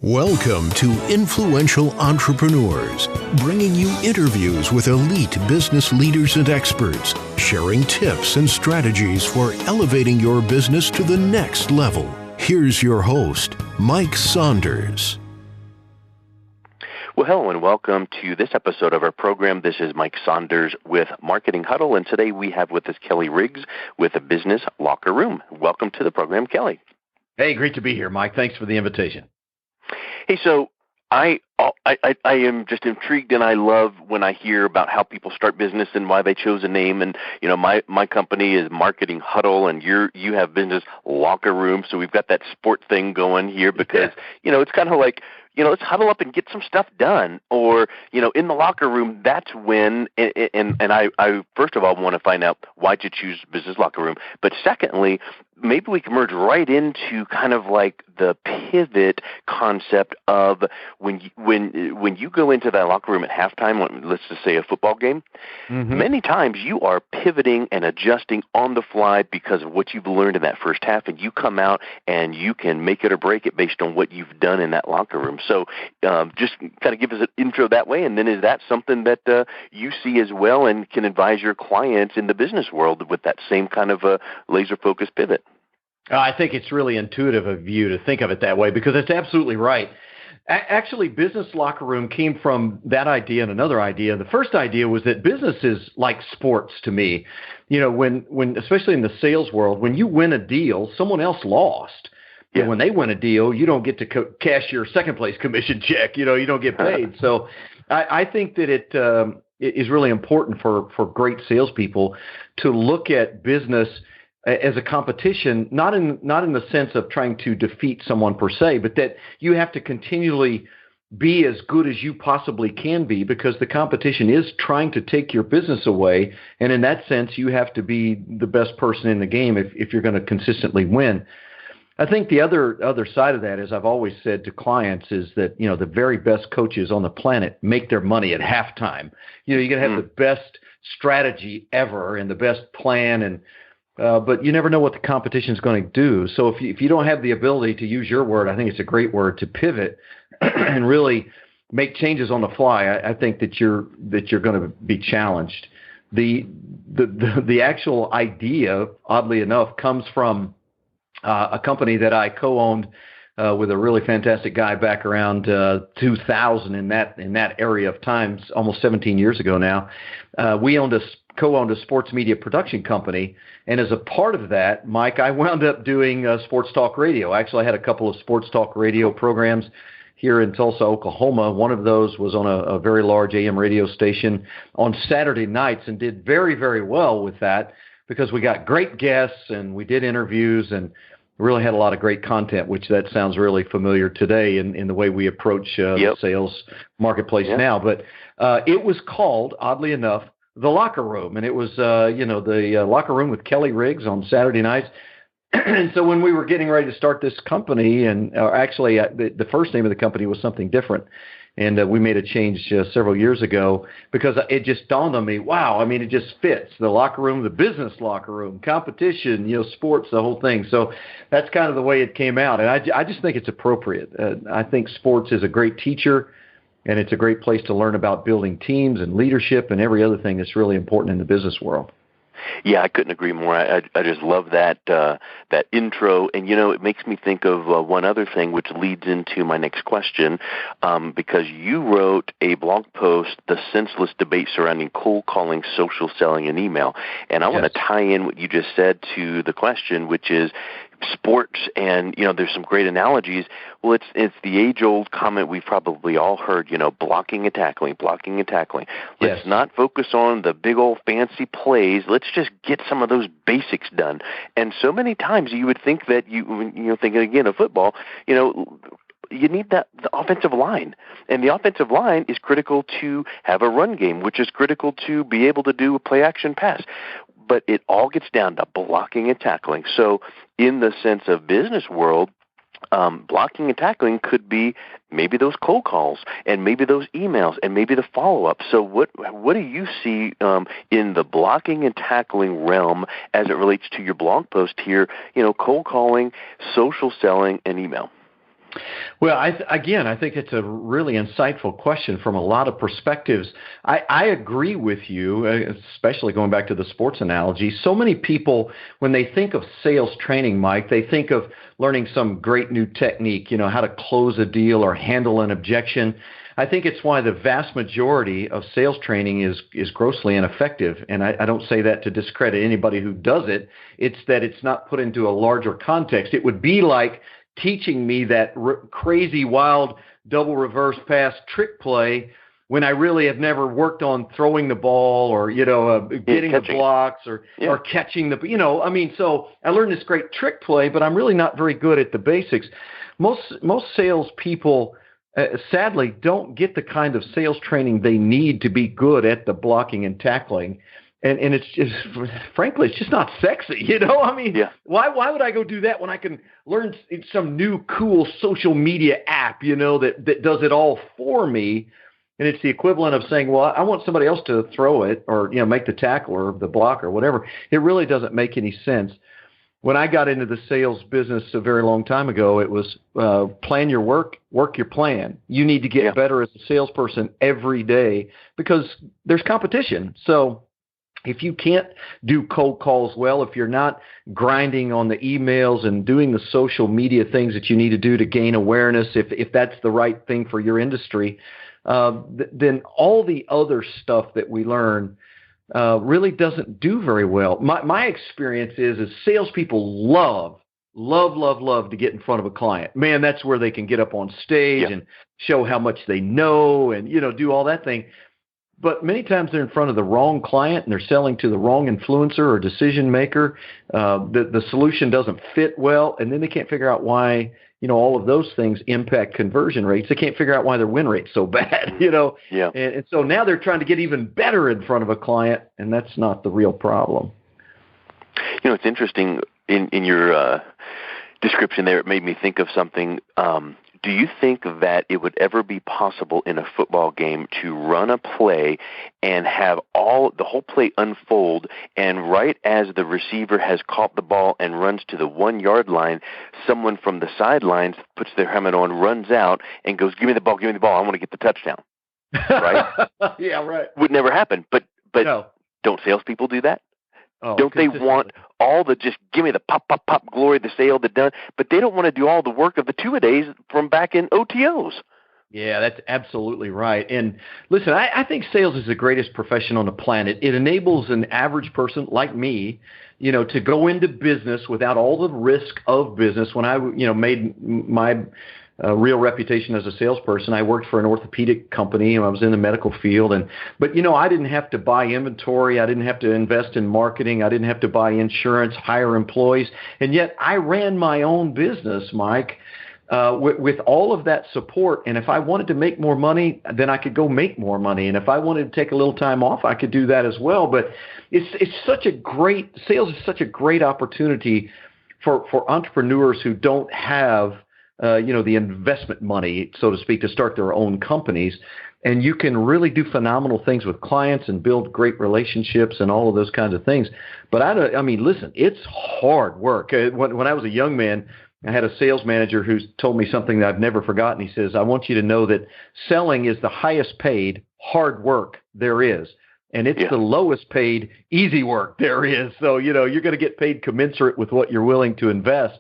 Welcome to Influential Entrepreneurs, bringing you interviews with elite business leaders and experts, sharing tips and strategies for elevating your business to the next level. Here's your host, Mike Saunders. Well, hello and welcome to this episode of our program. This is Mike Saunders with Marketing Huddle, and today we have with us Kelly Riggs with the business LockerRoom. Welcome to the program, Kelly. Hey, great to be here, Mike. Thanks for the invitation. Hey, so I am just intrigued, and I love when I hear about how people start business and why they chose a name. And you know, my company is Marketing Huddle, and you have business LockerRoom. So we've got that sport thing going here because you know it's kind of like, you know, let's huddle up and get some stuff done. Or, you know, in the locker room, that's when, and I first of all want to find out why'd you choose business locker room. But secondly, maybe we can merge right into kind of like the pivot concept of when you go into that locker room at halftime, let's just say a football game, many times you are pivoting and adjusting on the fly because of what you've learned in that first half, and you come out and you can make it or break it based on what you've done in that locker room. So just kind of give us an intro that way, and then is that something that you see as well and can advise your clients in the business world with that same kind of laser-focused pivot? I think it's really intuitive of you to think of it that way because it's absolutely right. Actually, business locker room came from that idea and another idea. The first idea was that business is like sports to me. You know, when especially in the sales world, when you win a deal, someone else lost. Yeah. And when they win a deal, you don't get to cash your second place commission check. You know, you don't get paid. So I think that it is really important for great salespeople to look at business as a competition, not in the sense of trying to defeat someone per se, but that you have to continually be as good as you possibly can be because the competition is trying to take your business away. And in that sense, you have to be the best person in the game if you're going to consistently win. I think the other side of that, as I've always said to clients, is that, you know, the very best coaches on the planet make their money at halftime. You know, you got to have the best strategy ever and the best plan, and but you never know what the competition is going to do. So if you don't have the ability to use your word, I think it's a great word to pivot and really make changes on the fly. I think that you're going to be challenged. The actual idea, oddly enough, comes from a company that I co-owned with a really fantastic guy back around 2000 in that area of time, almost 17 years ago now. We co-owned a sports media production company, and as a part of that, Mike, I wound up doing sports talk radio. Actually, I had a couple of sports talk radio programs here in Tulsa, Oklahoma. One of those was on a very large AM radio station on Saturday nights and did very, very well with that because we got great guests and we did interviews and really had a lot of great content, which that sounds really familiar today in the way we approach the sales marketplace now. But it was called, oddly enough, The Locker Room, and it was the Locker Room with Kelly Riggs on Saturday nights. And so when we were getting ready to start this company, and actually the first name of the company was something different, and we made a change several years ago because it just dawned on me, wow, I mean, it just fits. The locker room, the business locker room, competition, you know, sports, the whole thing. So that's kind of the way it came out, and I just think it's appropriate. I think sports is a great teacher, and it's a great place to learn about building teams and leadership and every other thing that's really important in the business world. Yeah, I couldn't agree more. I just love that intro, and you know, it makes me think of one other thing, which leads into my next question, because you wrote a blog post, "The Senseless Debate Surrounding Cold Calling, Social Selling, and Email," and I want to tie in what you just said to the question, which is sports, and you know, there's some great analogies. Well, it's the age-old comment we've probably all heard, you know, blocking and tackling. Let's not focus on the big old fancy plays. Let's just get some of those basics done. And so many times you would think that thinking again of football, you know, you need the offensive line. And the offensive line is critical to have a run game, which is critical to be able to do a play-action pass. But it all gets down to blocking and tackling. So in the sense of business world, blocking and tackling could be maybe those cold calls and maybe those emails and maybe the follow-up. So what do you see in the blocking and tackling realm as it relates to your blog post here, you know, cold calling, social selling, and email? Well, I think it's a really insightful question from a lot of perspectives. I agree with you, especially going back to the sports analogy. So many people, when they think of sales training, Mike, they think of learning some great new technique, how to close a deal or handle an objection. I think it's why the vast majority of sales training is grossly ineffective. And I don't say that to discredit anybody who does it. It's that it's not put into a larger context. It would be like teaching me that crazy, wild double reverse pass trick play when I really have never worked on throwing the ball or, getting the blocks or catching the, so I learned this great trick play, but I'm really not very good at the basics. Most sales people, sadly, don't get the kind of sales training they need to be good at the blocking and tackling. And it's just, frankly, it's just not sexy, Why would I go do that when I can learn some new cool social media app, that does it all for me? And it's the equivalent of saying, well, I want somebody else to throw it or, make the tackle or the block or whatever. It really doesn't make any sense. When I got into the sales business a very long time ago, it was plan your work your plan. You need to get better as a salesperson every day because there's competition. So if you can't do cold calls well, if you're not grinding on the emails and doing the social media things that you need to do to gain awareness, if that's the right thing for your industry, then all the other stuff that we learn really doesn't do very well. My experience is salespeople love to get in front of a client. Man, that's where they can get up on stage and show how much they know and, do all that thing. But many times they're in front of the wrong client and they're selling to the wrong influencer or decision maker. The solution doesn't fit well, and then they can't figure out why, all of those things impact conversion rates. They can't figure out why their win rate's so bad, Yeah. And so now they're trying to get even better in front of a client, and that's not the real problem. It's interesting in your description there. It made me think of something. Do you think that it would ever be possible in a football game to run a play and have the whole play unfold, and right as the receiver has caught the ball and runs to the 1 yard line, someone from the sidelines puts their helmet on, runs out, and goes, give me the ball, I want to get the touchdown. Right? Yeah, right. Would never happen. But no. Don't salespeople do that? Oh, don't they want all the just give me the pop, pop, pop glory, the sale, the done, but they don't want to do all the work of the two-a-days from back in OTOs. Yeah, that's absolutely right. And listen, I think sales is the greatest profession on the planet. It enables an average person like me, to go into business without all the risk of business. When I, made my real reputation as a salesperson, I worked for an orthopedic company and I was in the medical field. But I didn't have to buy inventory. I didn't have to invest in marketing. I didn't have to buy insurance, hire employees. And yet I ran my own business, Mike, with all of that support. And if I wanted to make more money, then I could go make more money. And if I wanted to take a little time off, I could do that as well. But sales is such a great opportunity for entrepreneurs who don't have the investment money, so to speak, to start their own companies. And you can really do phenomenal things with clients and build great relationships and all of those kinds of things. But listen, it's hard work. When I was a young man, I had a sales manager who told me something that I've never forgotten. He says, I want you to know that selling is the highest paid hard work there is. And it's the lowest paid easy work there is. So, you're going to get paid commensurate with what you're willing to invest.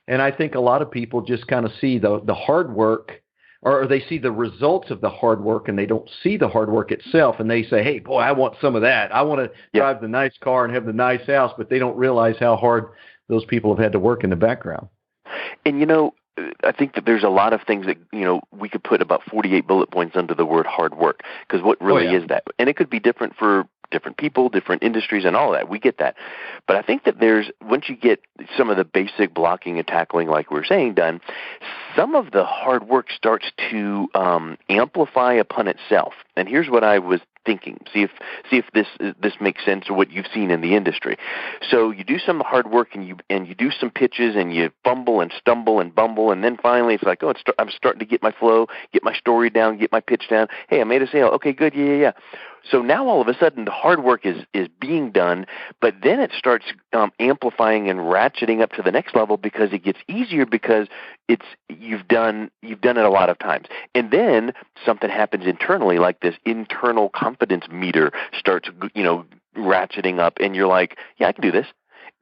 And I think a lot of people just kind of see the hard work, or they see the results of the hard work, and they don't see the hard work itself. And they say, hey, boy, I want some of that. I want to drive the nice car and have the nice house, but they don't realize how hard those people have had to work in the background. And, I think that there's a lot of things that, we could put about 48 bullet points under the word hard work, because what really is that? And it could be different for different people, different industries, and all that. We get that. But I think that once you get some of the basic blocking and tackling, like we were saying, done, some of the hard work starts to amplify upon itself. And here's what I was thinking. See if this makes sense or what you've seen in the industry. So you do some hard work and you do some pitches and you fumble and stumble and bumble, and then finally it's like, I'm starting to get my flow, get my story down, get my pitch down. Hey, I made a sale. Okay, good. Yeah. So now all of a sudden the hard work is being done, but then it starts amplifying and ratcheting up to the next level because it gets easier because you've done it a lot of times. And then something happens internally, like this internal confidence meter starts, ratcheting up, and you're like, yeah, I can do this.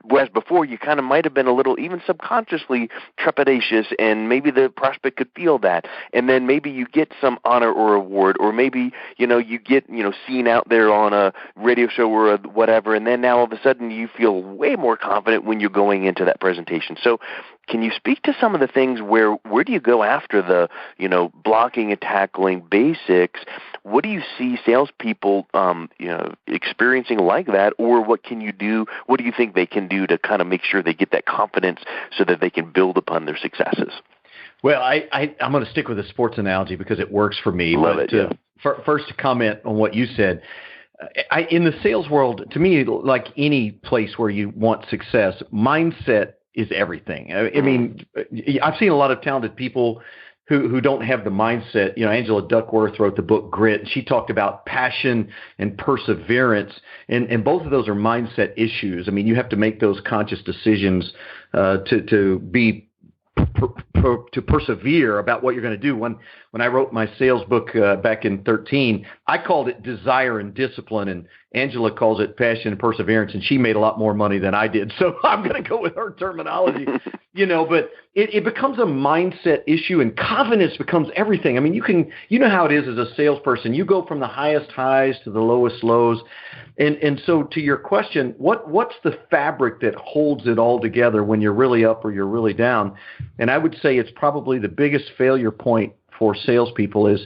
Whereas before, you kind of might have been a little, even subconsciously, trepidatious, and maybe the prospect could feel that. And then maybe you get some honor or award, or maybe, you get, seen out there on a radio show or whatever, and then now all of a sudden you feel way more confident when you're going into that presentation. So can you speak to some of the things where do you go after the, blocking and tackling basics? What do you see salespeople, experiencing like that, or what can you do? What do you think they can do to kind of make sure they get that confidence so that they can build upon their successes? Well, I'm going to stick with the sports analogy because it works for me. Love it, yeah. First, to comment on what you said, in the sales world, to me, like any place where you want success, mindset is everything. I mean, I've seen a lot of talented people who don't have the mindset. Angela Duckworth wrote the book Grit, and she talked about passion and perseverance, and both of those are mindset issues. I mean, you have to make those conscious decisions to be to persevere about what you're going to do. When I wrote my sales book back in 2013, I called it Desire and Discipline, and Angela calls it Passion and Perseverance, and she made a lot more money than I did. So I'm going to go with her terminology, but it becomes a mindset issue, and confidence becomes everything. I mean, you know how it is as a salesperson. You go from the highest highs to the lowest lows. And so to your question, what's the fabric that holds it all together when you're really up or you're really down? And I would say it's probably the biggest failure point for salespeople is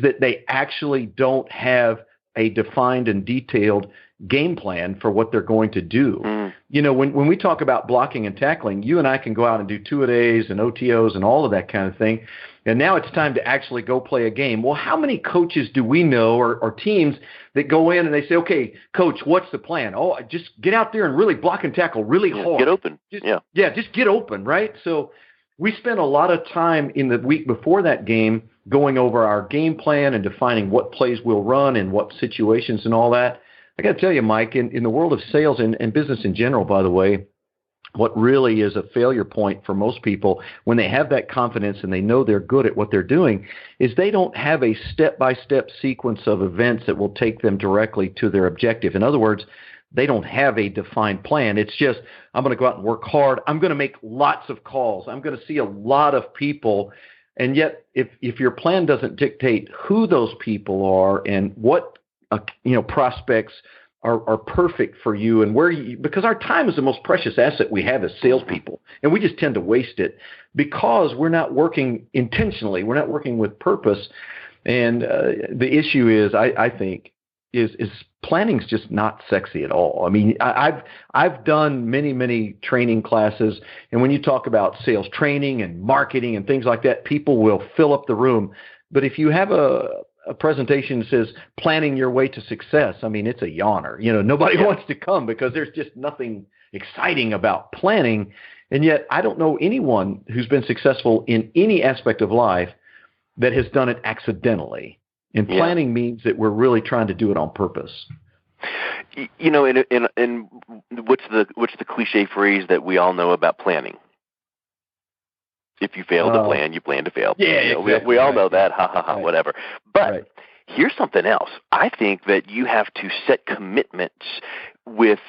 that they actually don't have a defined and detailed game plan for what they're going to do. When we talk about blocking and tackling, you and I can go out and do two-a-days and OTOs and all of that kind of thing. And now it's time to actually go play a game. Well, how many coaches do we know or teams that go in and they say, okay, coach, what's the plan? Oh, just get out there and really block and tackle really hard. Get open. Just get open, right? So we spend a lot of time in the week before that game going over our game plan and defining what plays we'll run and what situations and all that. I got to tell you, Mike, in the world of sales and business in general, by the way, what really is a failure point for most people when they have that confidence and they know they're good at what they're doing is they don't have a step-by-step sequence of events that will take them directly to their objective. In other words, they don't have a defined plan. It's just, I'm going to go out and work hard. I'm going to make lots of calls. I'm going to see a lot of people. And yet, if your plan doesn't dictate who those people are and what prospects are perfect for you and because our time is the most precious asset we have as salespeople, and we just tend to waste it because we're not working intentionally. We're not working with purpose. And the issue is, I think, is planning's just not sexy at all. I mean, I've done many training classes, and when you talk about sales training and marketing and things like that, people will fill up the room. But if you have a presentation that says planning your way to success, I mean, it's a yawner. Nobody wants to come because there's just nothing exciting about planning. And yet I don't know anyone who's been successful in any aspect of life that has done it accidentally. And planning means that we're really trying to do it on purpose. And what's the cliche phrase that we all know about planning? If you fail to plan, you plan to fail. Yeah, exactly. We all know that. Ha, ha, ha, whatever. But here's something else. I think that you have to set commitments with,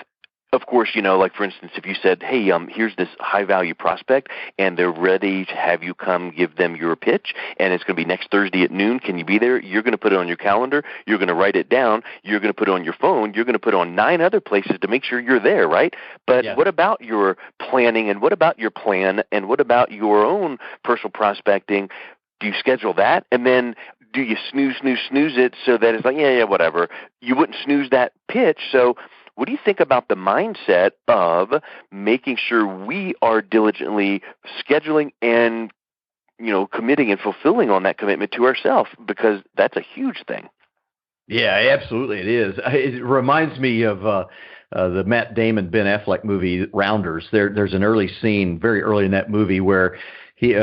of course, like for instance, if you said, hey, here's this high value prospect and they're ready to have you come give them your pitch and it's going to be next Thursday at noon. Can you be there? You're going to put it on your calendar. You're going to write it down. You're going to put it on your phone. You're going to put it on 9 other places to make sure you're there, right? But what about your planning and what about your plan and what about your own personal prospecting? Do you schedule that? And then do you snooze it so that it's like, whatever. You wouldn't snooze that pitch. So what do you think about the mindset of making sure we are diligently scheduling and, committing and fulfilling on that commitment to ourselves? Because that's a huge thing. Yeah, absolutely it is. It reminds me of the Matt Damon, Ben Affleck movie, Rounders. There's an early scene, very early in that movie, where he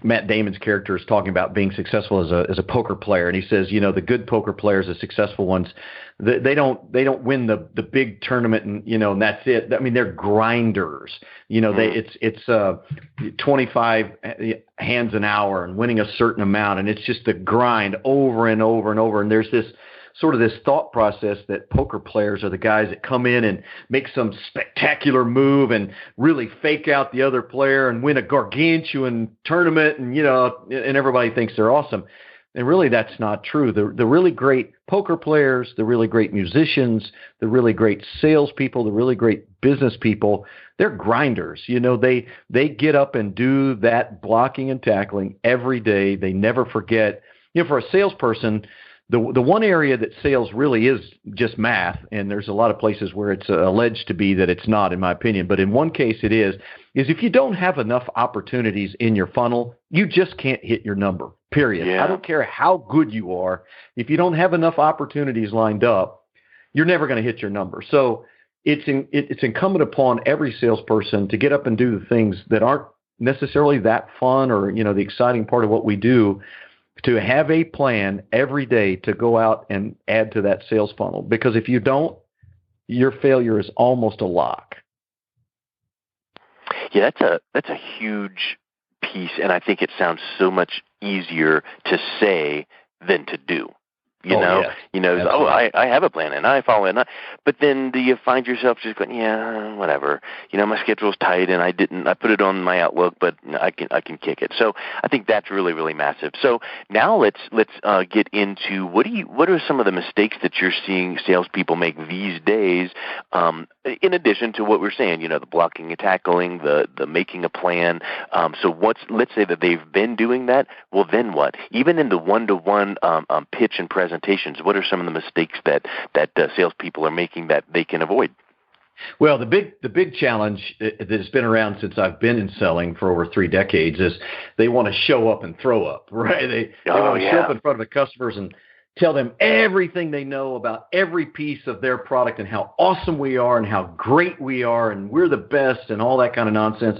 Matt Damon's character is talking about being successful as a poker player, and he says, the good poker players, the successful ones, they don't win the big tournament, and and that's it. I mean, they're grinders. It's 25 hands an hour and winning a certain amount, and it's just the grind over and over and over. And there's this thought process that poker players are the guys that come in and make some spectacular move and really fake out the other player and win a gargantuan tournament, and and everybody thinks they're awesome. And really, that's not true. The really great poker players, the really great musicians, the really great salespeople, the really great business people, they're grinders. They get up and do that blocking and tackling every day. They never forget. For a salesperson, the one area that sales really is just math, and there's a lot of places where it's alleged to be that it's not, in my opinion, but in one case it is if you don't have enough opportunities in your funnel, you just can't hit your number, period. Yeah. I don't care how good you are. If you don't have enough opportunities lined up, you're never going to hit your number. So it's incumbent upon every salesperson to get up and do the things that aren't necessarily that fun or, the exciting part of what we do, to have a plan every day to go out and add to that sales funnel. Because if you don't, your failure is almost a lock. Yeah, that's a huge piece, and I think it sounds so much easier to say than to do. Yes. I have a plan and I follow it. But then do you find yourself just going, yeah, whatever. My schedule's tight and I put it on my Outlook, but I can kick it. So I think that's really, really massive. So now let's get into what are some of the mistakes that you're seeing salespeople make these days, in addition to what we're saying, the blocking and tackling, the making a plan. So let's say that they've been doing that. Well, then what? Even in the one-to-one pitch and presentations, what are some of the mistakes that salespeople are making that they can avoid? Well, the big challenge that has been around since I've been in selling for over 3 decades is they want to show up and throw up, right? They want to show up in front of the customers and tell them everything they know about every piece of their product and how awesome we are and how great we are and we're the best and all that kind of nonsense.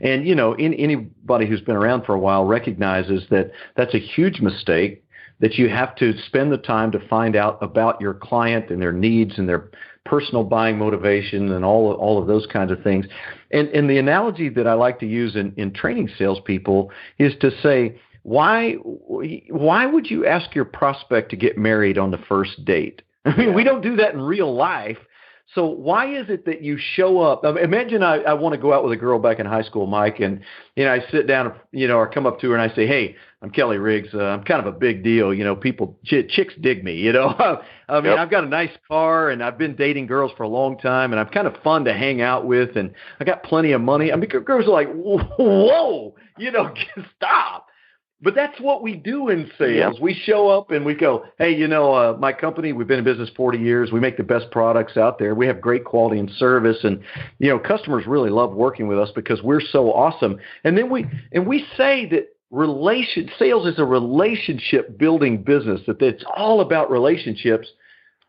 And, anybody who's been around for a while recognizes that that's a huge mistake, that you have to spend the time to find out about your client and their needs and their personal buying motivation and all of those kinds of things. And the analogy that I like to use in training salespeople is to say, why would you ask your prospect to get married on the first date? I mean, we don't do that in real life. So why is it that you show up? Imagine I want to go out with a girl back in high school, Mike, and I sit down, or come up to her and I say, "Hey, I'm Kelly Riggs. I'm kind of a big deal. Chicks dig me. I mean, I've got a nice car and I've been dating girls for a long time and I'm kind of fun to hang out with and I got plenty of money." I mean, girls are like, "Whoa, stop." But that's what we do in sales. Yeah. We show up and we go, "Hey, my company, we've been in business 40 years. We make the best products out there. We have great quality and service. And, customers really love working with us because we're so awesome." And then we say that sales is a relationship building business, that it's all about relationships.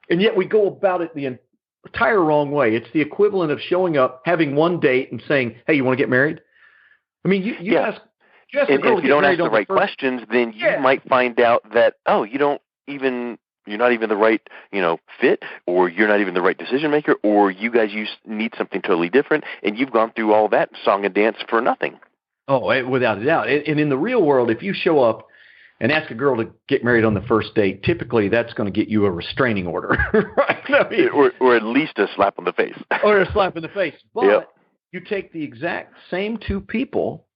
And yet we go about it the entire wrong way. It's the equivalent of showing up, having one date and saying, "Hey, you want to get married?" I mean, you ask. And if you don't ask the right questions, then you might find out that, you're not even the right, fit, or you're not even the right decision maker, or you guys need something totally different, and you've gone through all that song and dance for nothing. Oh, without a doubt. And in the real world, if you show up and ask a girl to get married on the first date, typically that's going to get you a restraining order, right? I mean, or at least a slap on the face. Or a slap in the face. But you take the exact same 2 people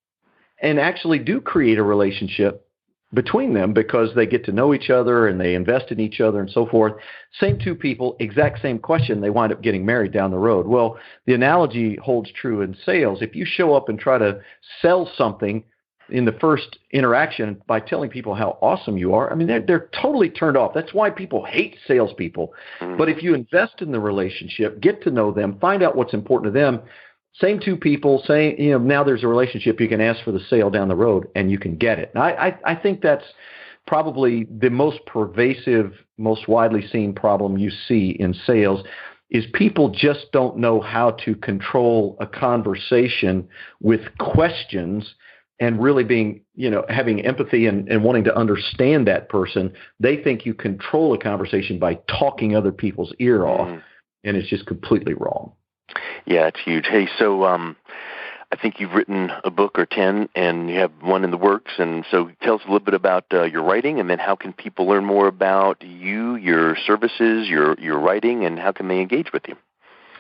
and actually do create a relationship between them because they get to know each other and they invest in each other and so forth. Same 2 people, exact same question, they wind up getting married down the road. Well, the analogy holds true in sales. If you show up and try to sell something in the first interaction by telling people how awesome you are, I mean, they're totally turned off. That's why people hate salespeople. Mm-hmm. But if you invest in the relationship, get to know them, find out what's important to them, same 2 people saying, now there's a relationship, you can ask for the sale down the road and you can get it. And I think that's probably the most pervasive, most widely seen problem you see in sales is people just don't know how to control a conversation with questions and really being, having empathy and wanting to understand that person, they think you control a conversation by talking other people's ear off, and it's just completely wrong. Yeah, it's huge. Hey, so I think you've written a book or 10, and you have one in the works. And so tell us a little bit about your writing, and then how can people learn more about you, your services, your writing, and how can they engage with you?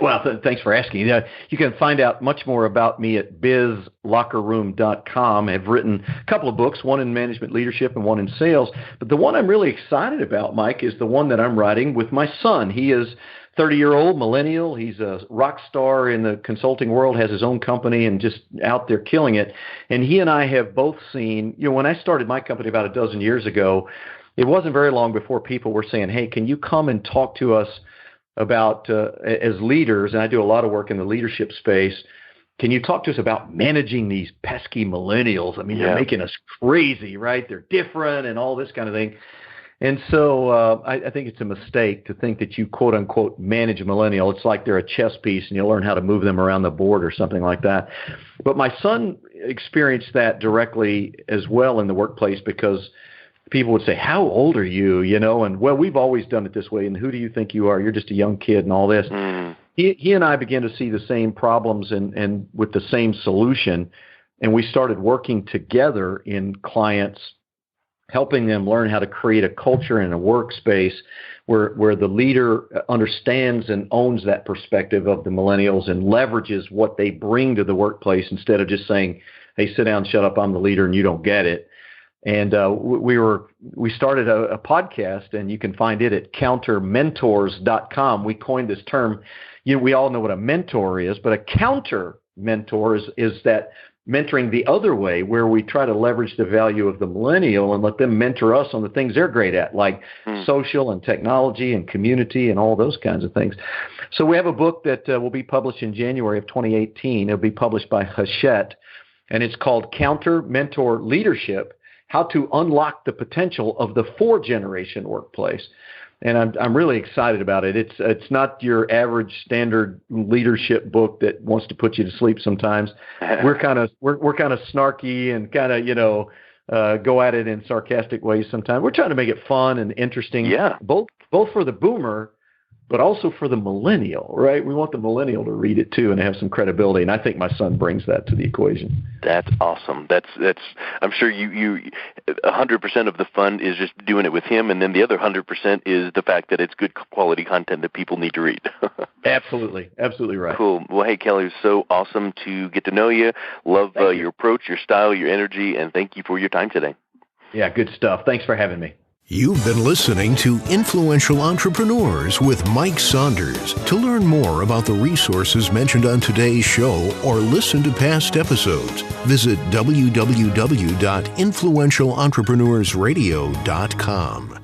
Well, thanks for asking. You can find out much more about me at bizlockerroom.com. I've written a couple of books, one in management leadership and one in sales. But the one I'm really excited about, Mike, is the one that I'm writing with my son. He is 30-year-old millennial. He's a rock star in the consulting world, has his own company, and just out there killing it. And he and I have both seen, when I started my company about a dozen years ago, it wasn't very long before people were saying, hey, can you come and talk to us about, as leaders, and I do a lot of work in the leadership space, can you talk to us about managing these pesky millennials? I mean, they're making us crazy, right? They're different and all this kind of thing. And so I think it's a mistake to think that you, quote unquote, manage a millennial. It's like they're a chess piece and you learn how to move them around the board or something like that. But my son experienced that directly as well in the workplace, because people would say, how old are you? And well, we've always done it this way. And who do you think you are? You're just a young kid and all this. He and I began to see the same problems and with the same solution. And we started working together in clients, helping them learn how to create a culture and a workspace where the leader understands and owns that perspective of the millennials and leverages what they bring to the workplace, instead of just saying, hey, sit down, shut up, I'm the leader and you don't get it. And we started a podcast, and you can find it at countermentors.com. We coined this term. We all know what a mentor is, but a counter mentor is that mentoring the other way, where we try to leverage the value of the millennial and let them mentor us on the things they're great at, like social and technology and community and all those kinds of things. So we have a book that will be published in January of 2018. It'll be published by Hachette, and it's called Counter Mentor Leadership: How to Unlock the Potential of the Four-Generation Workplace. And I'm really excited about it. It's not your average standard leadership book that wants to put you to sleep sometimes. We're kind of snarky and kind of, go at it in sarcastic ways sometimes. We're trying to make it fun and interesting, both for the boomer, but also for the millennial, right? We want the millennial to read it too and have some credibility, and I think my son brings that to the equation. That's awesome. That's. I'm sure you 100% of the fun is just doing it with him, and then the other 100% is the fact that it's good quality content that people need to read. Absolutely right. Cool. Well, hey, Kelly, it was so awesome to get to know you. Love your approach, your style, your energy, and thank you for your time today. Yeah, good stuff. Thanks for having me. You've been listening to Influential Entrepreneurs with Mike Saunders. To learn more about the resources mentioned on today's show or listen to past episodes, visit www.influentialentrepreneurssradio.com.